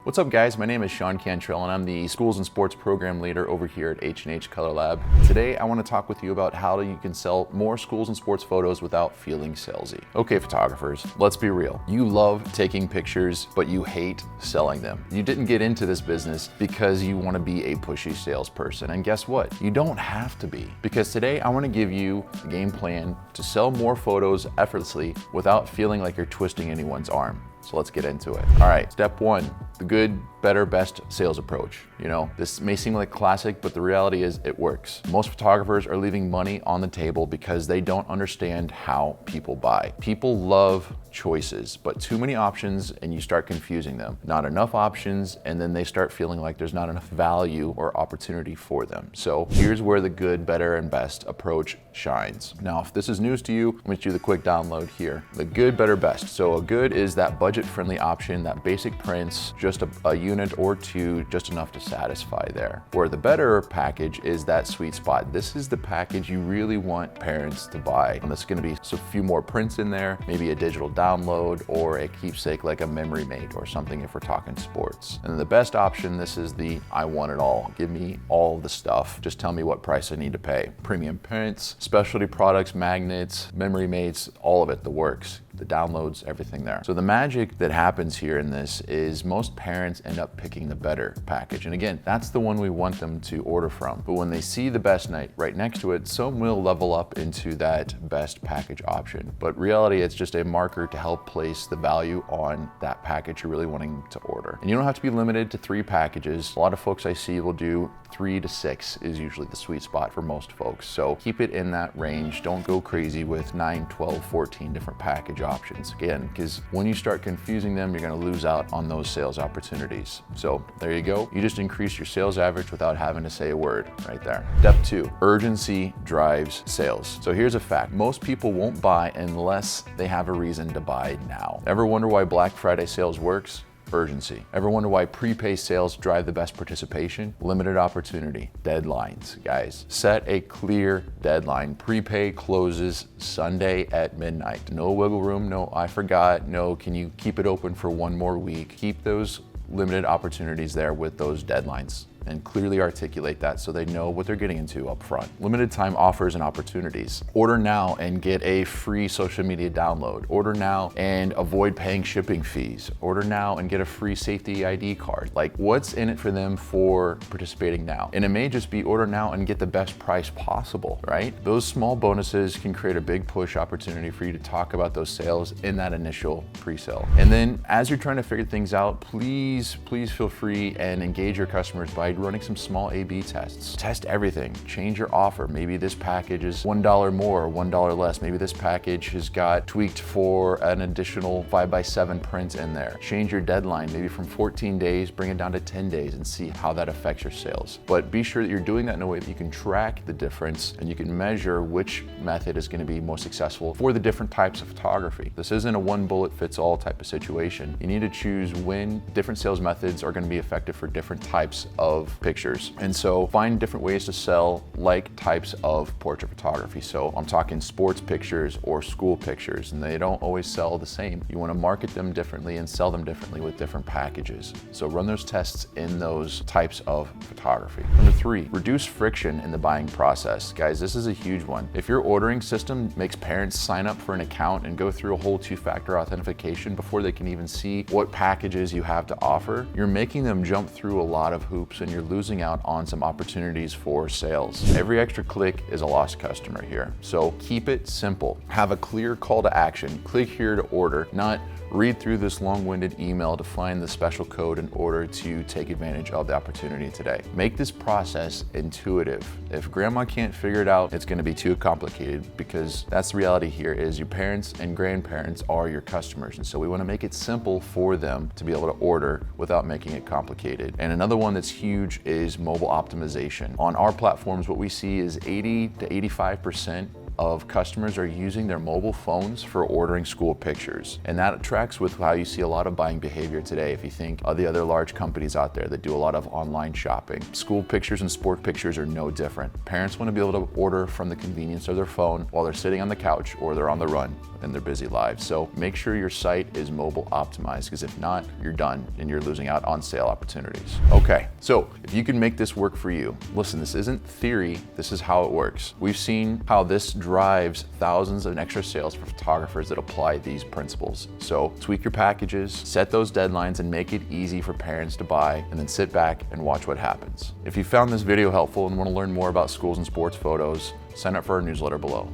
What's up guys, my name is Shawn Cantrell and I'm the Schools and Sports Program Leader over here at H&H Color Lab. Today I want to talk with you about how you can sell more schools and sports photos without feeling salesy. Okay photographers, let's be real. You love taking pictures, but you hate selling them. You didn't get into this business because you want to be a pushy salesperson, and guess what? You don't have to be, because today I want to give you a game plan to sell more photos effortlessly without feeling like you're twisting anyone's arm. So let's get into it. All right, step one, the good, better, best sales approach. You know, this may seem like classic, but the reality is it works. Most photographers are leaving money on the table because they don't understand how people buy. People love choices, but too many options and you start confusing them. Not enough options, and then they start feeling like there's not enough value or opportunity for them. So here's where the good, better, and best approach shines. Now, if this is news to you, let me do the quick download here. The good, better, best. So a good is that budget-friendly option, that basic prints, just a unit or two, just enough to satisfy there. Where the better package is that sweet spot. This is the package you really want parents to buy. And there's gonna be a few more prints in there, maybe a digital download or a keepsake like a memory mate or something if we're talking sports. And the best option, this is the I want it all. Give me all the stuff. Just tell me what price I need to pay. Premium prints, specialty products, magnets, memory mates, all of it, the works. The downloads, everything there. So the magic that happens here in this is most parents end up picking the better package. And again, that's the one we want them to order from. But when they see the best night right next to it, some will level up into that best package option. But reality, it's just a marker to help place the value on that package you're really wanting to order. And you don't have to be limited to 3 packages. A lot of folks I see will do 3 to 6 is usually the sweet spot for most folks. So keep it in that range. Don't go crazy with 9, 12, 14 different package options. Again, because when you start confusing them, you're going to lose out on those sales opportunities. So there you go. You just increase your sales average without having to say a word right there. Step 2, urgency drives sales. So here's a fact. Most people won't buy unless they have a reason to buy now. Ever wonder why Black Friday sales works? Urgency. Ever wonder why prepay sales drive the best participation? Limited opportunity. Deadlines, guys. Set a clear deadline. Prepay closes Sunday at midnight. No wiggle room, no I forgot, no can you keep it open for one more week. Keep those limited opportunities there with those deadlines and clearly articulate that so they know what they're getting into up front. Limited time offers and opportunities. Order now and get a free social media download. Order now and avoid paying shipping fees. Order now and get a free safety ID card. Like, what's in it for them for participating now? And it may just be order now and get the best price possible, right? Those small bonuses can create a big push opportunity for you to talk about those sales in that initial pre-sale. And then as you're trying to figure things out, please feel free and engage your customers by running some small A/B tests. Test everything, change your offer. Maybe this package is $1 more, $1 less. Maybe this package has got tweaked for an additional 5x7 print in there. Change your deadline, maybe from 14 days, bring it down to 10 days and see how that affects your sales. But be sure that you're doing that in a way that you can track the difference and you can measure which method is going to be most successful for the different types of photography. This isn't a one bullet fits all type of situation. You need to choose when different sales methods are going to be effective for different types of pictures. And so find different ways to sell like types of portrait photography. So I'm talking sports pictures or school pictures, and they don't always sell the same. You want to market them differently and sell them differently with different packages. So run those tests in those types of photography. Number 3, reduce friction in the buying process. Guys, this is a huge one. If your ordering system makes parents sign up for an account and go through a whole 2-factor authentication before they can even see what packages you have to offer, you're making them jump through a lot of hoops and you're losing out on some opportunities for sales. Every extra click is a lost customer here. So keep it simple. Have a clear call to action. Click here to order, not read through this long-winded email to find the special code in order to take advantage of the opportunity today. Make this process intuitive. If grandma can't figure it out, it's going to be too complicated, because that's the reality here is your parents and grandparents are your customers. And so we want to make it simple for them to be able to order without making it complicated. And another one that's huge is mobile optimization. On our platforms, what we see is 80 to 85% of customers are using their mobile phones for ordering school pictures. And that tracks with how you see a lot of buying behavior today. If you think of the other large companies out there that do a lot of online shopping, school pictures and sport pictures are no different. Parents want to be able to order from the convenience of their phone while they're sitting on the couch or they're on the run in their busy lives. So make sure your site is mobile optimized, because if not, you're done and you're losing out on sale opportunities. Okay, so if you can make this work for you, listen, this isn't theory, this is how it works. We've seen how this drives thousands of extra sales for photographers that apply these principles. So tweak your packages, set those deadlines, and make it easy for parents to buy, and then sit back and watch what happens. If you found this video helpful and want to learn more about schools and sports photos, sign up for our newsletter below.